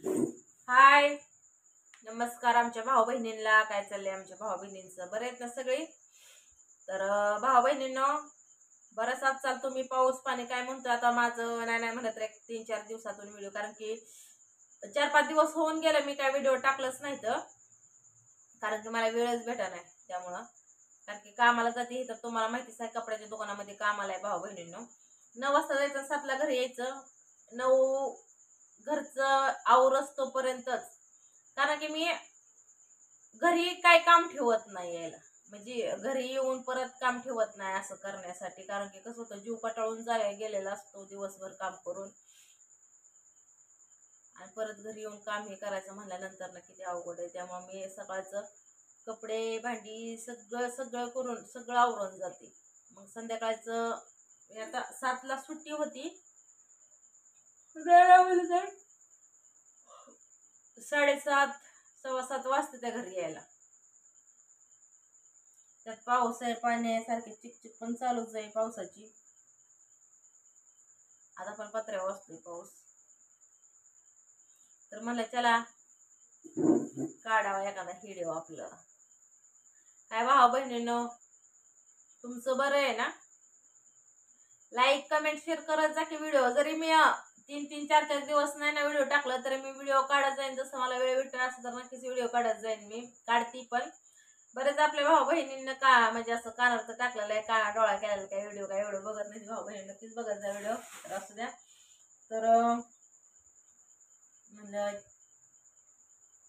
हाय, नमस्कार आमच्या भाऊ बहिणींना. काय चाललंय आमच्या भाऊ बहिणींचं? बरे आहेत ना सगळी? तर भाऊ बहिणींनो, बराच आज चालतो मी. पाऊस पाणी काय म्हणतो आता? माझं नाही म्हणत रे, 3-4 दिवसातून व्हिडिओ, कारण की 4-5 दिवस होऊन गेले मी काय व्हिडिओ टाकलंच नाही. तर कारण की मला वेळच भेटा नाही, त्यामुळं कारण की कामाला जाते. तर तुम्हाला माहितीच आहे, कपड्याच्या दुकानामध्ये कामाला आहे भाऊ बहिणींनो. 9 वाजता जायचं, 7ला घरी यायचं. 9 घरचं आवरस तोपर्यंतच, कारण की मी घरी काय काम ठेवत नाही यायला, म्हणजे घरी येऊन परत काम ठेवत नाही असं करण्यासाठी. कारण की कसं होतं, जीव कटाळून गेलेला असतो दिवसभर काम करून, आणि परत घरी येऊन काम हे करायचं म्हणल्यानंतर ना किती अवघड आहे. त्यामुळे मी सकाळचं कपडे भांडी सगळं सगळं करून सगळं आवरून जाते. मग संध्याकाळचं आता 7ला सुट्टी होती, 7:30 7:15 वाजते त्या घरी यायला. त्यात पाऊस आहे, पाणी आहे, सारखे चिकचिक पण चालूच आहे पावसाची. आता पण पत्र्यावर वाजतोय पाऊस. तर म्हणलं चला काढावा एखादा व्हिडिओ आपलं. काय भाऊ बहिणींनो, तुमचं बरं आहे ना? लाईक कमेंट शेअर करत जा की व्हिडिओ. जरी मी 3-4 दिवस नाही ना व्हिडिओ टाकला, तरी मी व्हिडिओ काढत जाईन. जसं मला वेळ भेटेल असं तर नक्कीच व्हिडिओ काढत जाईन, मी काढती पण. बरेच आपल्या भाऊ बहिणींना का म्हणजे असं कानावर टाकलेलं आहे, काना डोळा केलेला काय व्हिडिओ काय एवढं बघत नाही भाऊ बहिणी, नक्कीच बघत जा व्हिडिओ. तर असू द्या. तर म्हणलं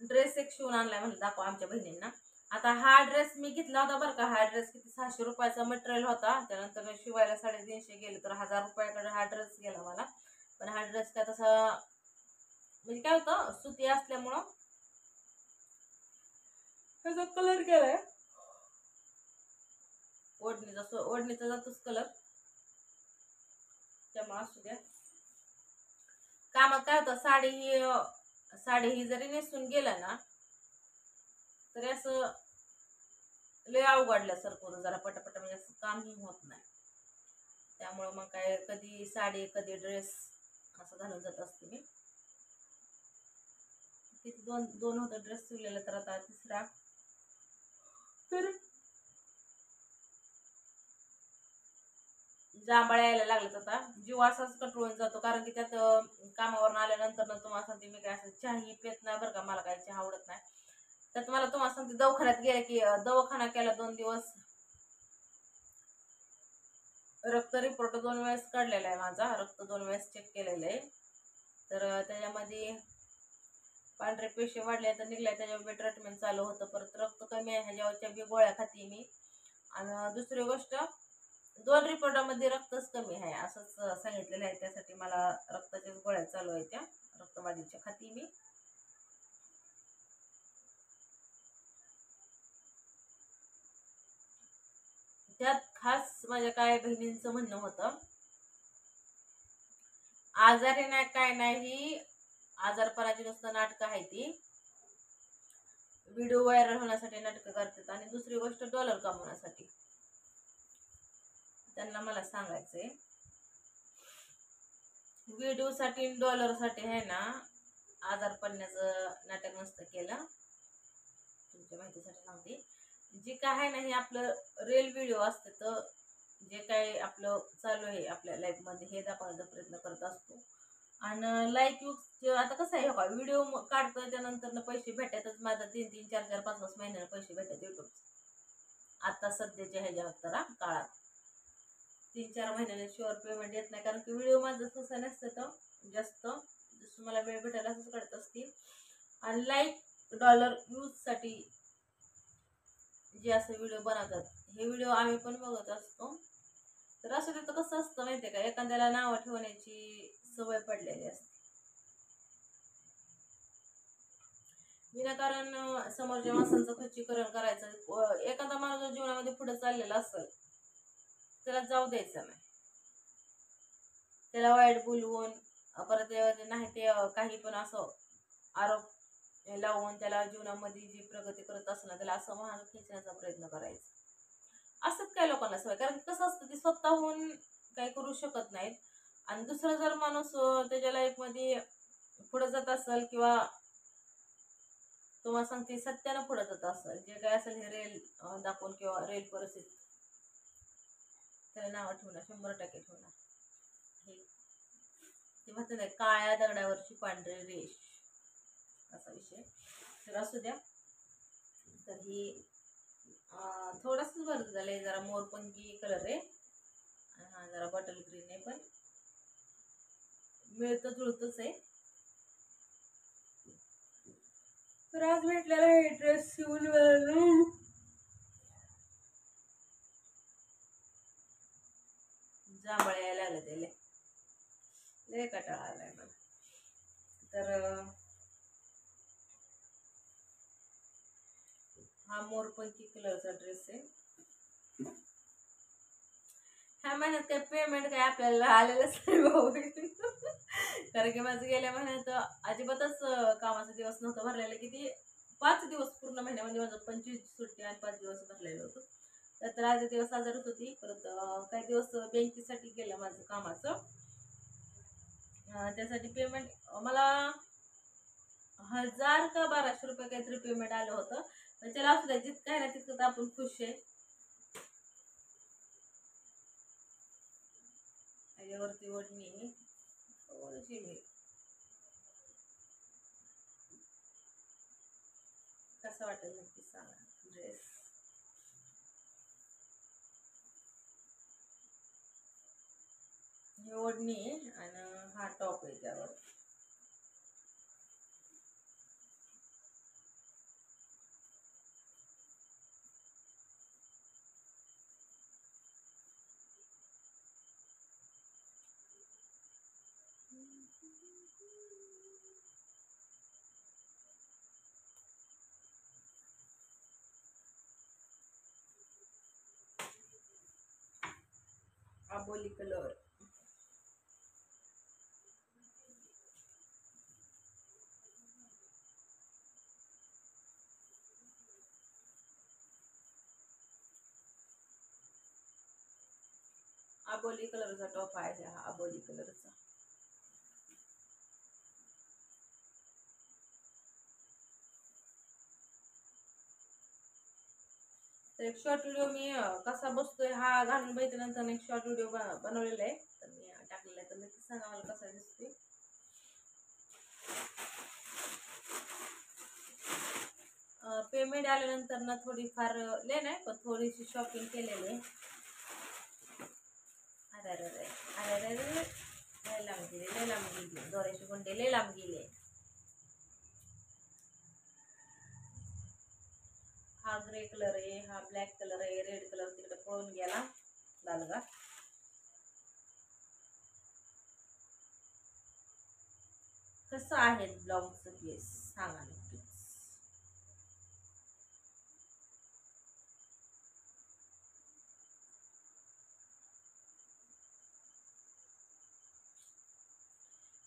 ड्रेस एक शिवून आणलाय, म्हणलं दाखवा आमच्या बहिणींना. आता हा ड्रेस मी घेतला होता बरं का. हा ड्रेस किती 600 रुपयाचा मटेरियल होता. त्यानंतर शिवायला 350 गेले, तर 1000 रुपयाकडे हा ड्रेस गेला मला. पण हा ड्रेस काय तसा म्हणजे काय होतं, सुती असल्यामुळं त्याचा कलर गेलाय. ओढणीचा जातोच कलर, त्यामुळे असू द्या. कामात काय होतं, साडी ही जरी नेसून गेला ना तरी असं लय अवघडल्यासारखं होतं, जरा पटापट म्हणजे असं कामही होत नाही. त्यामुळं मग काय कधी साडी कधी ड्रेस असं घालून जात असते मी. किती दोन होतं ड्रेस शिवलेला, तर आता तिसरा. तर जांभळ्या यायला लागलेत आता. जीव असाच कटळून जातो, कारण की त्यात कामावरून आल्यानंतर ना तुम्हाला सांगते मी, काय असं चहाही पेत नाही बरं का. मला काय चहा आवडत नाही. त्यात मला तुम्हाला सांगते, दवाखान्यात गेले की दवाखाना केला 2 दिवस. रक्त रिपोर्ट 2 वेळेस काढलेला आहे माझा, रक्त 2 वेळेस चेक केलेलं आहे. तर त्याच्यामध्ये पांढरे पेशी वाढले तर निघले, त्याच्यावर ट्रीटमेंट चालू होतं. परत रक्त कमी आहे ह्याच्यावरच्या बी गोळ्या खाते मी. आणि दुसरी गोष्ट, 2 रिपोर्टामध्ये रक्तच कमी आहे असंच सांगितलेलं आहे. त्यासाठी मला रक्ताच्याच गोळ्या चालू आहेत, त्या रक्तवाढीच्या खाती मी. त्यात खास माझ्या काय बहिणींचं म्हणणं होतं, आजारी नाही काय नाही, आजारपणाची नुसतं नाटकं आहे ती. व्हिडिओ व्हायरल होण्यासाठी नाटकं करतात, आणि दुसरी गोष्ट डॉलर कमवण्यासाठी. त्यांना मला सांगायचंय, व्हिडिओ साठी डॉलर साठी आहे ना, आजारपणाचं नाटक नसतं केलं. तुमच्या माहितीसाठी सांगते, जे काय आहे ना हे आपलं रिअल व्हिडिओ असते. तर जे काय आपलं चालू आहे आपल्या लाईफ मध्ये हे दाखवण्याचा प्रयत्न करत असतो. आणि लाईक आता कसं आहे, का व्हिडिओ काढतोय त्यानंतर पैसे भेटायतच. माझा 3-3, 4-4, 5-5 महिन्याला पैसे भेटतात युट्यूब आता सध्याच्या ह्याच्या काळात. 3-4 महिन्याने शुअर पेमेंट येत नाही, कारण की व्हिडिओ माझं तसं नसतं. तर जास्त जसं मला वेळ भेटायला असंच करत असते. आणि लाईक डॉलर यूज साठी जे असं व्हिडिओ बनवतात, हे व्हिडिओ आम्ही पण बघत असतो. तर असं तिथं कसं असतं माहितीये का, एखाद्याला नावं ठेवण्याची सवय पडलेली असते. विनाकारण समोरच्या माणसांचं खच्चीकरण करायचं. एखादा माणूस जीवनामध्ये पुढे चाललेला असेल, त्याला जाऊ द्यायचं नाही. त्याला वाईट बोलवून परत नाही ते काही पण असं आरोप लावून त्याला जीवनामध्ये जी प्रगती करत असणार त्याला असं महाग खेचण्याचा प्रयत्न करायचा. असंच काय लोकांना सवय, कारण कसं असतं, ते स्वतःहून काही करू शकत नाहीत. आणि दुसरा जर माणूस त्याच्या लाईफ मध्ये पुढे जात असेल किंवा तुम्हाला सांगते सत्यानं पुढे जात असेल, जे काय असेल हे रेल दाखवून किंवा रेल परिस्थिती त्याला नाव ठेवणार, 100% ठेवणार. हे ते म्हणतात ना, काळ्या दगडावरची पांढरी रेष असा विषय. तर असू द्या. तर ही थोडंसं बरं झालंय, जरा मोरपंखी कलर आहे आणि हा जरा बॉटल ग्रीन आहे, पण मिळतं जुळतच आहे. तर आज भेटलेला हे ड्रेस शिवून जांभळे यायला लागले त्याला, लय कटाळा आलाय मला. तर हा मोरपंखी कलरचा ड्रेस आहे. ह्या महिन्यात काय पेमेंट काय आपल्याला आलेलंच नाही भाऊ. कारण की माझं गेल्या महिन्यात अजिबातच कामाचा दिवस नव्हता भरलेला. किती 5 दिवस पूर्ण महिन्यामध्ये माझं 25 सुट्टी आणि 5 दिवस भरलेलं होतं. तर आधी दिवस आजारच होती. परत काही दिवस बँकेसाठी गेलं माझं कामाचं. त्यासाठी पेमेंट मला 1000 का 1200 रुपये काहीतरी पेमेंट आलं होतं. पण त्याला असू द्या, जितकं आहे ना तितकं आपण खुश आहे. त्याच्यावरती ओढणी थोडीशी मी कसं वाटेल नक्की सांगा. ड्रेस ही ओढणी आणि हा टॉप आहे त्यावर. आबोली कलर. आबोली कलरचा टॉप आहे हा, आबोली कलरचा. तर एक शॉर्ट व्हिडिओ मी कसा बसतोय हा घालून बघितल्यानंतर एक शॉर्ट व्हिडिओ बनवलेला आहे. तर मी टाकलेला आहे, तर नक्की सांगा मला कसा दिसतोय. पेमेंट आल्यानंतर ना थोडीफार लय नाही पण थोडीशी शॉपिंग केलेली आहे. अरे अरे अरे अरे अरे अरे लय लांब गेले, लय लांब गेली दोऱ्याची गुंडे, लय लांब गेले. हा ग्रे कलर आहे, हा ब्लॅक कलर आहे, रेड कलर तिकडे पळून गेला लालगा. कसं आहे ब्लाऊजचं पीस सांगा नक्कीच.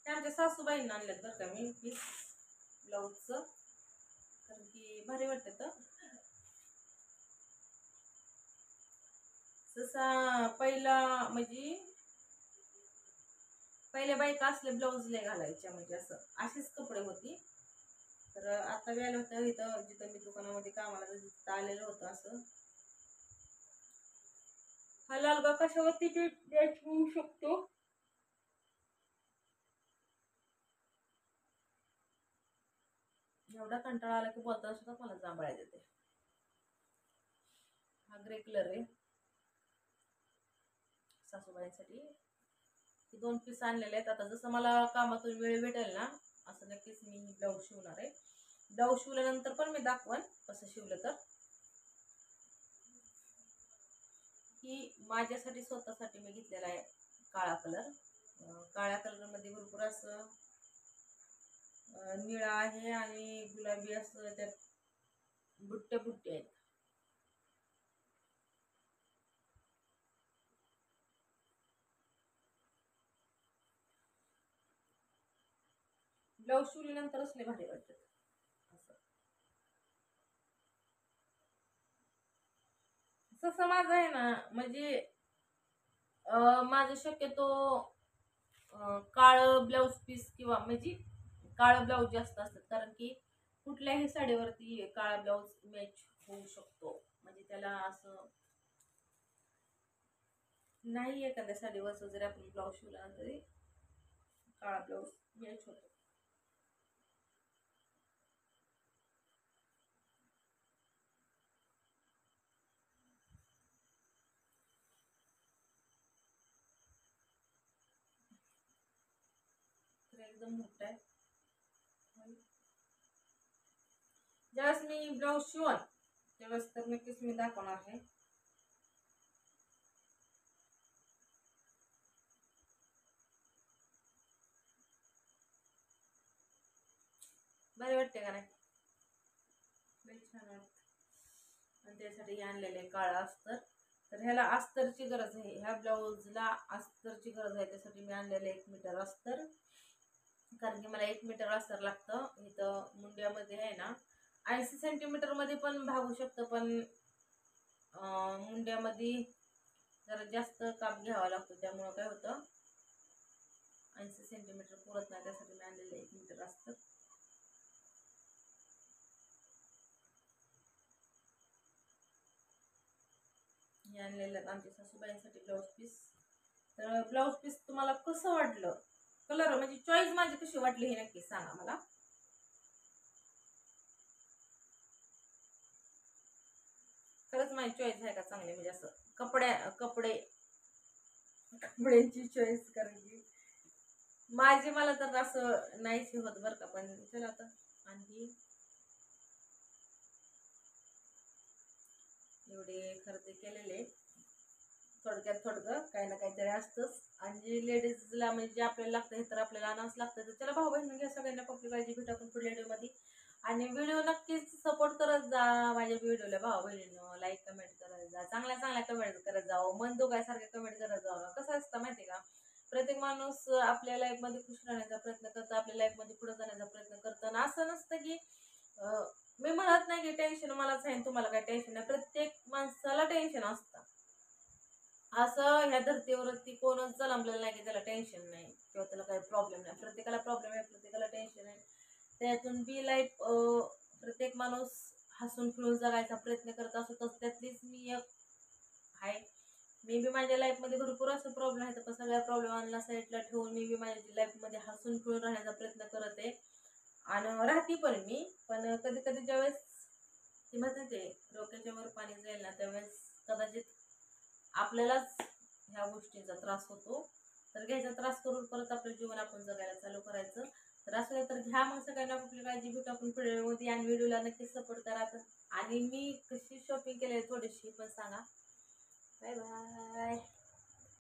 ते आमच्या सासूबाईंना आणल्यात बरं का मी पीस ब्लाऊजचं, कारण की भारी वाटत. जसा पहिला म्हणजे पहिल्या बायका असले ब्लाऊज लय घालायच्या, म्हणजे असं अशीच कपडे होती. तर आता वेळ होतं इथं जिथं मी दुकानामध्ये कामाला तिथं आलेलं होतं असं. हा लालगा कशावरती मॅच होऊ शकतो. एवढा कंटाळा आला की बोलताना सुद्धा मला जांभळ्या देते. हा ग्रे कलर आहे सासूबाईंसाठी. हे 2 पीस आणलेले आहेत. आता जसं मला कामातून वेळ भेटेल ना असं नक्कीच मी ब्लाऊज शिवणार आहे. ब्लाऊज शिवल्यानंतर पण मी दाखवन कसं शिवलं. तर ही माझ्यासाठी स्वतःसाठी मी घेतलेला आहे काळा कलर. काळ्या कलरमध्ये भरपूर असं निळा आहे आणि गुलाबी असं त्यात बुट्टे बुट्टे आहेत. ब्लाऊज शिवल्यानंतरच लय भारी वाटतं असं. तसं माझं आहे ना, म्हणजे माझं शक्यतो काळं ब्लाऊज पीस किंवा म्हणजे काळं ब्लाऊज जास्त असतात, कारण की कुठल्याही साडीवरती काळा ब्लाऊज मॅच होऊ शकतो. म्हणजे त्याला असं नाही, एखाद्या साडीवरचं जरी आपण ब्लाऊज शिवला तरी काळा ब्लाऊज मॅच होतो. तर एकदम मोठा आहे. ज्यावेळेस मी ब्लाऊज शिवण त्यावेळेस तर नक्कीच मी दाखवणार आहे. बरे वाटते का नाही? छान वाटत. आणि त्यासाठी आणलेले काळा अस्तर. तर ह्याला अस्तरची गरज आहे, ह्या ब्लाऊजला अस्तरची गरज आहे. त्यासाठी मी आणलेलं 1 मीटर अस्तर, कारण की मला 1 मीटर अस्तर लागतं. इथं मुंड्यामध्ये आहे ना 80 सेंटीमीटर मध्ये पण भागू शकतं, पण मुंड्यामध्ये जरा जास्त काप घ्यावा लागतो. त्यामुळं काय होतं, 80 सेंटीमीटर पुरत नाही. त्यासाठी मी आणलेलं 1 मीटर अस्तर. हे आणलेलं आमच्या सासूबाईंसाठी ब्लाऊज पीस. तर ब्लाऊज पीस तुम्हाला कसं वाटलं, कलर म्हणजे चॉईस माझी कशी वाटली हे नक्की सांगा मला. खरंच माझी चॉईस आहे का चांगली, म्हणजे असं कपड्यांची चॉईस, कारण की माझी मला तर असं नाहीच होत बरं का. पण चला आता आणखी एवढे खरेदी केलेले, थोडक्यात थोडकं काही ना काहीतरी असतंच. आणि लेडीजला म्हणजे जे आपल्याला लागतं हे तर आपल्याला आणावंच लागतं. तर चला भाऊ बहिणी घ्या, सगळ्यांना पप्पी काळजी. भेटू आपण पुढल्या व्हिडिओमध्ये. आणि व्हिडिओ नक्कीच सपोर्ट करत जा माझ्या व्हिडिओला भाऊ बहिणीनं. लाईक कमेंट करत जा, चांगल्या चांगल्या कमेंट करत जाओ, मन दुखायसारख्या कमेंट करत जाऊ ना. कसं असतं माहिती का, प्रत्येक माणूस आपल्या लाईफमध्ये खुश राहण्याचा प्रयत्न करतो, आपल्या लाईफमध्ये पुढे जाण्याचा प्रयत्न करतो. आणि असं नसतं की मी म्हणत नाही की टेन्शन मलाच आहे तुम्हाला काय टेन्शन नाही. प्रत्येक माणसाला टेन्शन असतं. असं ह्या धर्तीवरती कोणच जन्मलेलं नाही की त्याला टेन्शन नाही किंवा त्याला काही प्रॉब्लेम नाही. प्रत्येकाला प्रॉब्लेम आहे, प्रत्येकाला टेन्शन आहे. त्यातून बी लाईफ प्रत्येक माणूस हसून खेळून जगायचा प्रयत्न करत असतो. त्यातलीच मी एक आहे. मी बी माझ्या लाईफमध्ये भरपूर असं प्रॉब्लेम आहेत, पण सगळ्या प्रॉब्लेमांना साईडला ठेवून मी बी माझ्या लाईफमध्ये हसून खेळून राहण्याचा प्रयत्न करत आहे. आणि राहते पण मी. पण कधी कधी ज्यावेळेस ती म्हणते ते डोक्याच्या वर पाणी जाईल ना, त्यावेळेस कदाचित आपल्यालाच ह्या गोष्टींचा त्रास होतो. तर घ्यायचा त्रास करून परत आपलं जीवन आपण जगायला चालू करायचं. तर असं तर घ्या मग, सगळ्यांना आपली काळजी. भेटू आपण पुढे. आणि व्हिडिओला नक्कीच सपोर्ट करा. आणि मी कशी शॉपिंग केली थोडीशी पण सांगा. Bye bye.